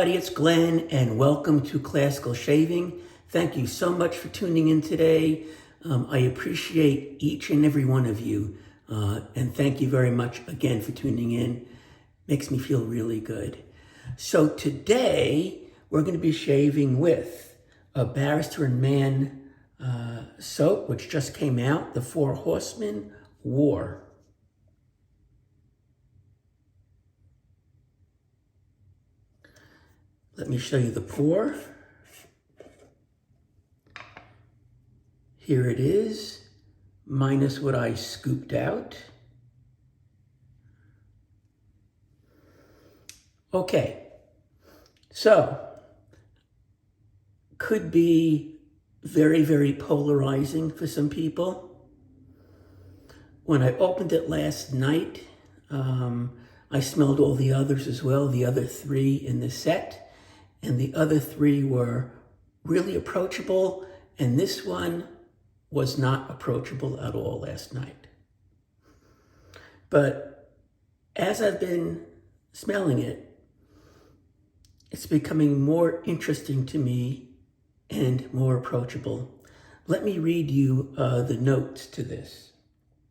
everybody, it's Glenn and welcome to Classical Shaving. Thank you so much for tuning in today. I appreciate each and every one of you and thank you very much again for tuning in. Makes me feel really good. So today we're going to be shaving with a Barrister and Mann soap which just came out, the Four Horsemen WAR. Let me show you the pour. Here it is, minus what I scooped out. Okay, so could be very, very polarizing for some people. When I opened it last night, I smelled all the others as well, the other three in the set. And the other three were really approachable, and this one was not approachable at all last night. But as I've been smelling it, it's becoming more interesting to me and more approachable. Let me read you the notes to this.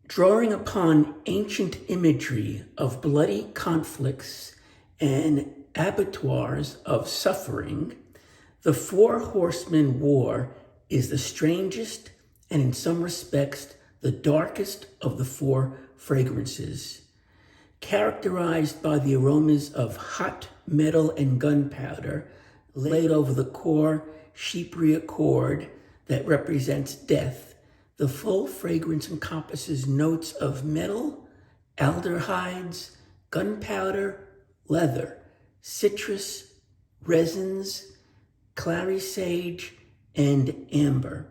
Drawing upon ancient imagery of bloody conflicts and abattoirs of suffering, the Four Horsemen WAR is the strangest and in some respects the darkest of the four fragrances. Characterized by the aromas of hot metal and gunpowder laid over the core chypria cord that represents death, the full fragrance encompasses notes of metal, aldehydes, gunpowder, leather, citrus, resins, clary sage, and amber.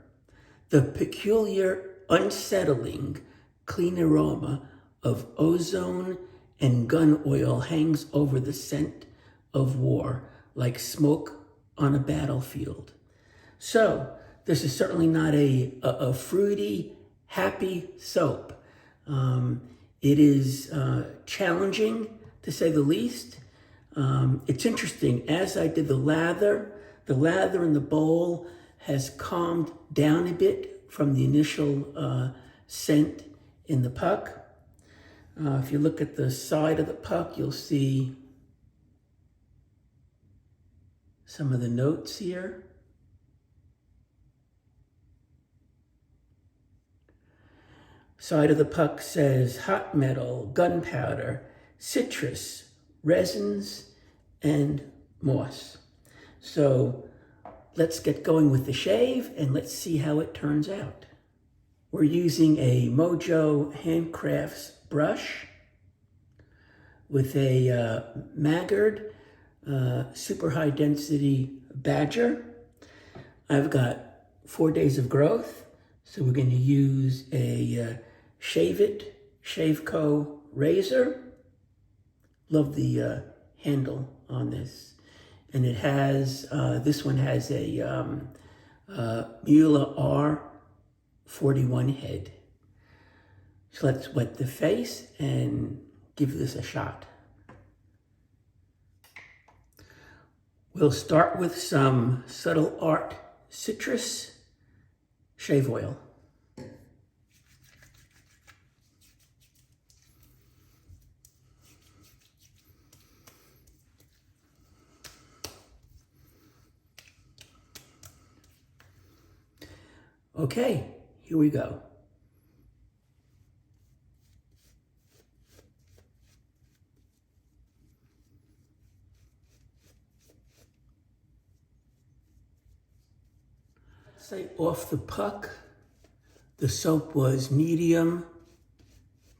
The peculiar, unsettling, clean aroma of ozone and gun oil hangs over the scent of war like smoke on a battlefield. So, this is certainly not a fruity, happy soap. It is challenging, to say the least. It's interesting, as I did the lather in the bowl has calmed down a bit from the initial scent in the puck. If you look at the side of the puck, you'll see some of the notes here. Side of the puck says hot metal, gunpowder, citrus, resins, and moss. So let's get going with the shave and let's see how it turns out. We're using a Mojo Handcrafts brush with a Maggard super high density badger. I've got 4 days of growth, so we're going to use a Shave It Shaveco razor. Love the handle on this. And it has, this one has a Mueller R41 head. So let's wet the face and give this a shot. We'll start with some Subtle Art Citrus Shave Oil. Okay, here we go. Say off the puck, the soap was medium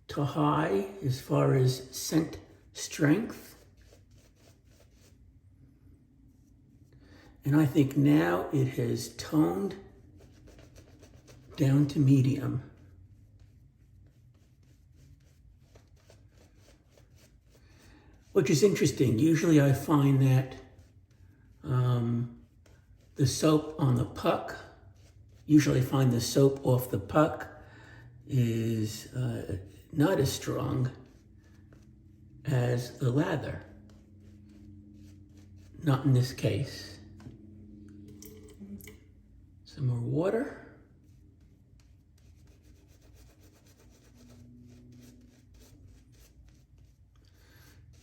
to high as far as scent strength. And I think now it has toned down to medium. Which is interesting. Usually I find that the soap on the puck, usually I find the soap off the puck is not as strong as the lather. not in this case. Some more water.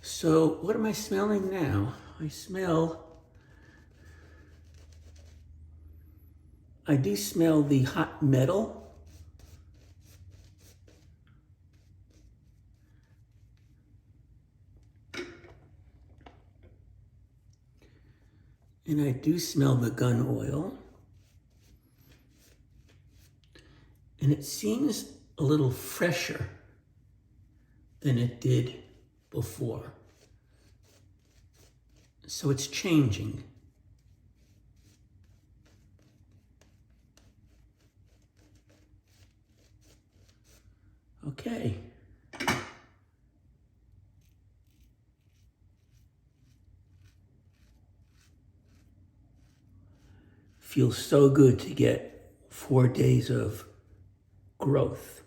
So what am I smelling now? I do smell the hot metal. And I do smell the gun oil. And it seems a little fresher than it did before. So it's changing. Okay. Feels so good to get 4 days of growth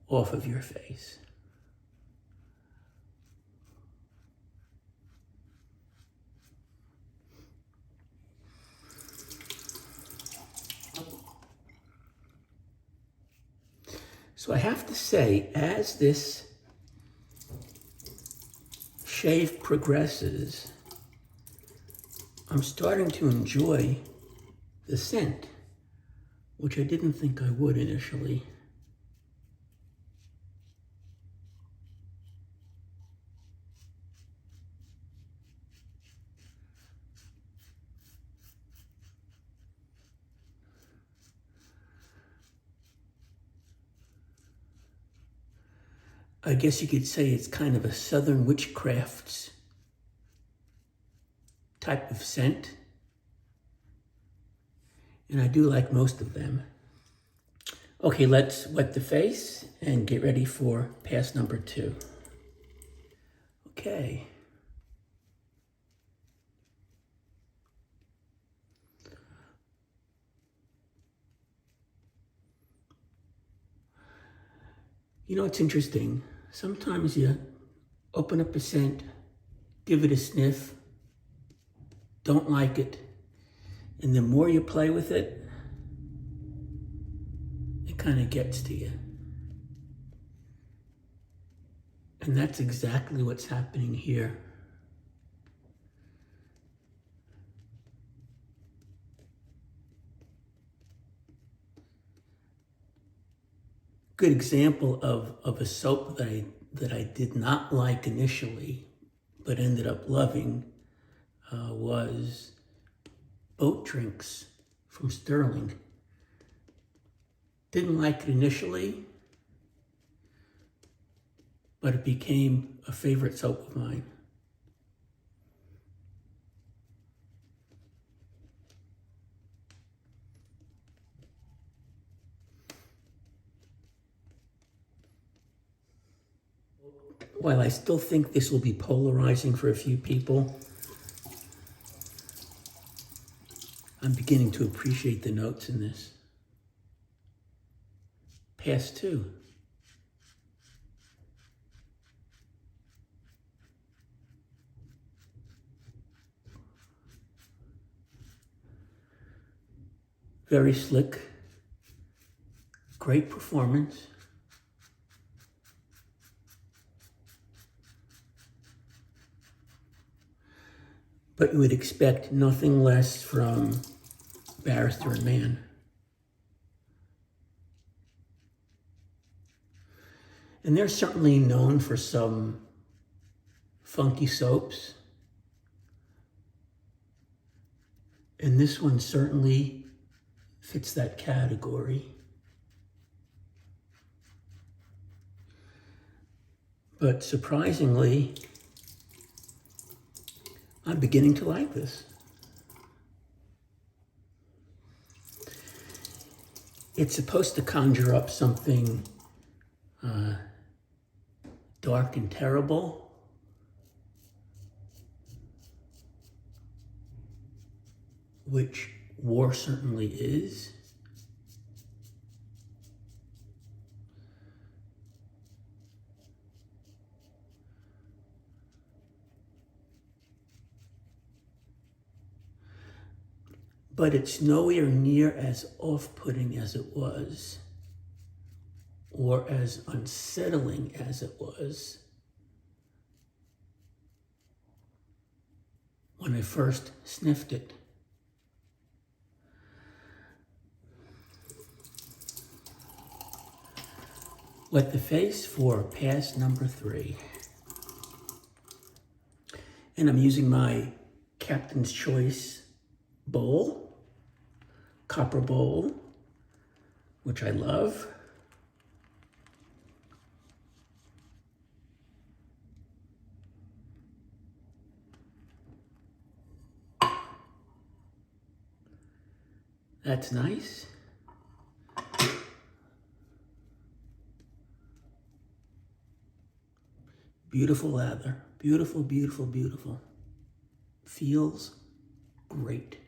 off of your face. So I have to say, as this shave progresses, I'm starting to enjoy the scent, which I didn't think I would initially. I guess you could say it's kind of a Southern witchcraft's type of scent. And I do like most of them. Okay, let's wet the face and get ready for pass number 2. Okay. You know, it's interesting. Sometimes you open up a scent, give it a sniff, don't like it, and the more you play with it, it kind of gets to you. And that's exactly what's happening here. Good example of a soap that I did not like initially, but ended up loving, was Boat Drinks from Sterling. Didn't like it initially, but it became a favorite soap of mine. While I still think this will be polarizing for a few people, I'm beginning to appreciate the notes in this. Pass 2. Very slick, great performance. But you would expect nothing less from Barrister and Mann. And they're certainly known for some funky soaps. And this one certainly fits that category. But surprisingly, I'm beginning to like this. It's supposed to conjure up something dark and terrible. Which war certainly is. but it's nowhere near as off-putting as it was, or as unsettling as it was when I first sniffed it. Wet the face for pass number 3. And I'm using my Captain's Choice bowl, copper bowl, which I love. That's nice. Beautiful lather. Beautiful, beautiful, beautiful. Feels great.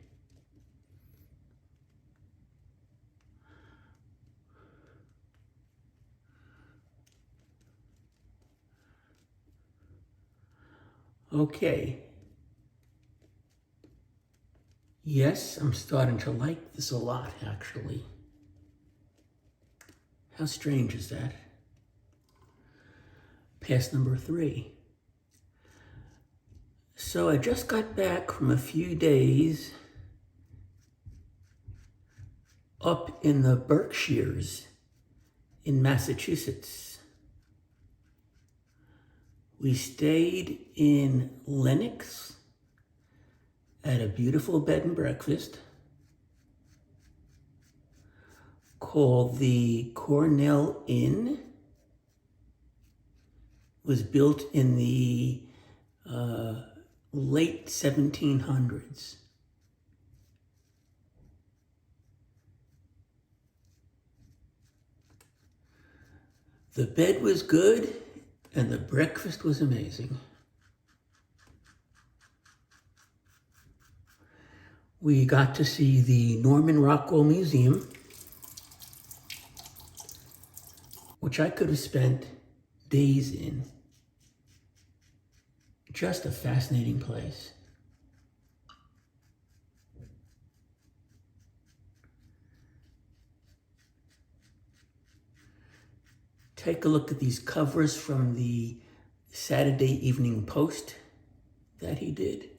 Okay. Yes, I'm starting to like this a lot, actually. How strange is that? Pass number 3. So I just got back from a few days up in the Berkshires in Massachusetts. We stayed in Lenox at a beautiful bed and breakfast called the Cornell Inn. It was built in the late 1700s. The bed was good and the breakfast was amazing. We got to see the Norman Rockwell Museum, which I could have spent days in. Just a fascinating place. Take a look at these covers from the Saturday Evening Post that he did.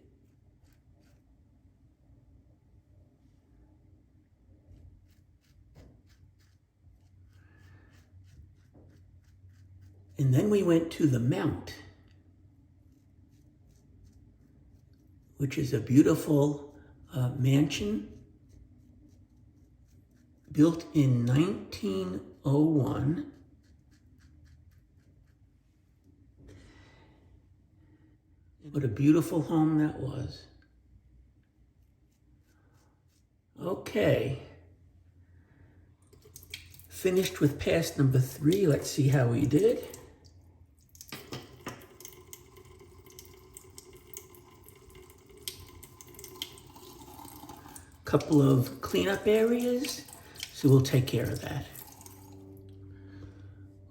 And then we went to the Mount, which is a beautiful mansion built in 1901. What a beautiful home that was. Okay. Finished with pass number 3. Let's see how we did. Couple of cleanup areas, so we'll take care of that.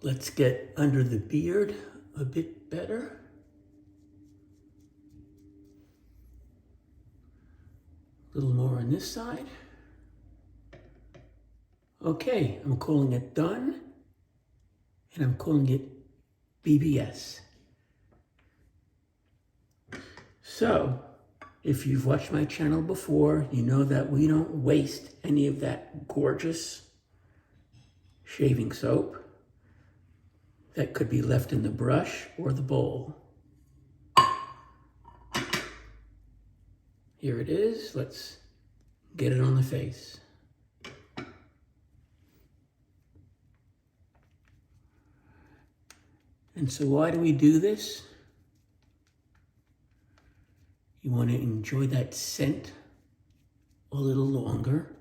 Let's get under the beard a bit better. A little more on this side. Okay, I'm calling it done, and I'm calling it BBS. So, if you've watched my channel before, you know that we don't waste any of that gorgeous shaving soap that could be left in the brush or the bowl. Here it is. Let's get it on the face. And so why do we do this? You want to enjoy that scent a little longer.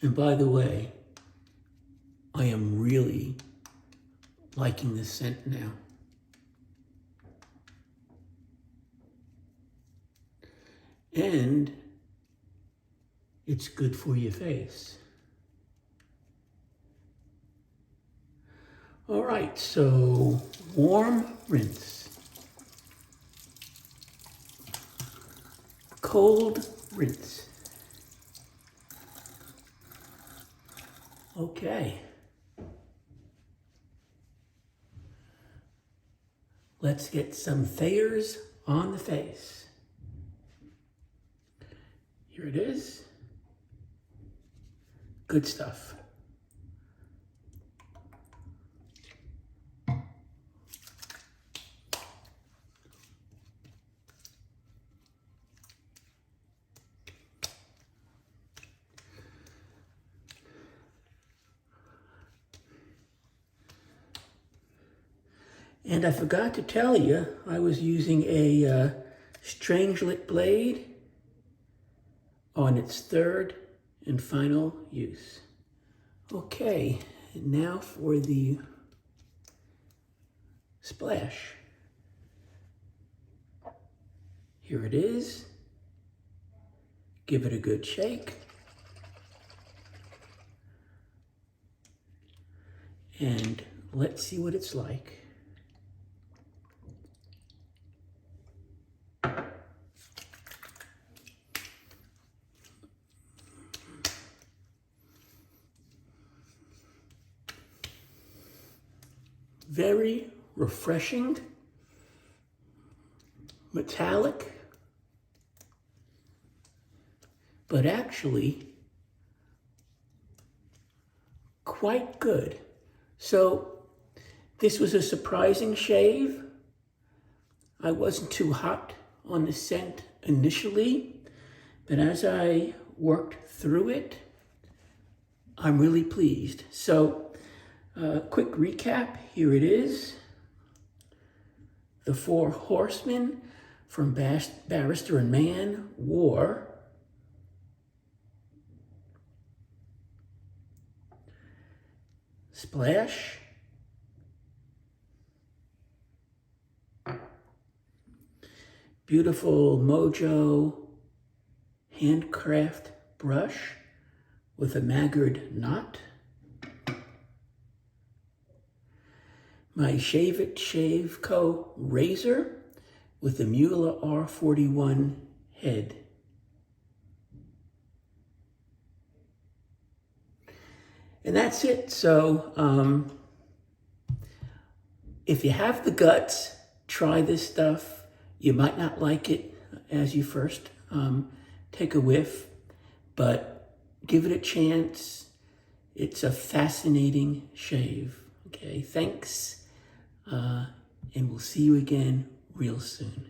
And by the way, I am really liking this scent now. And it's good for your face. All right, so warm rinse. Cold rinse. Okay. Let's get some Thayers on the face. Here it is. Good stuff. And I forgot to tell you, I was using a Strangelet blade on its third and final use. Okay, and now for the splash. Here it is. Give it a good shake. And let's see what it's like. Very refreshing, metallic, but actually quite good. So this was a surprising shave. I wasn't too hot on the scent initially, but as I worked through it, I'm really pleased. So quick recap, here it is. The Four Horsemen from Barrister and Mann WAR. Splash. Beautiful Mojo handcraft brush with a maggored knot. My Shave It Shave Co. razor with the Mueller R41 head. And that's it. So if you have the guts, try this stuff. You might not like it as you first take a whiff, but give it a chance. It's a fascinating shave. Okay, thanks. And we'll see you again real soon.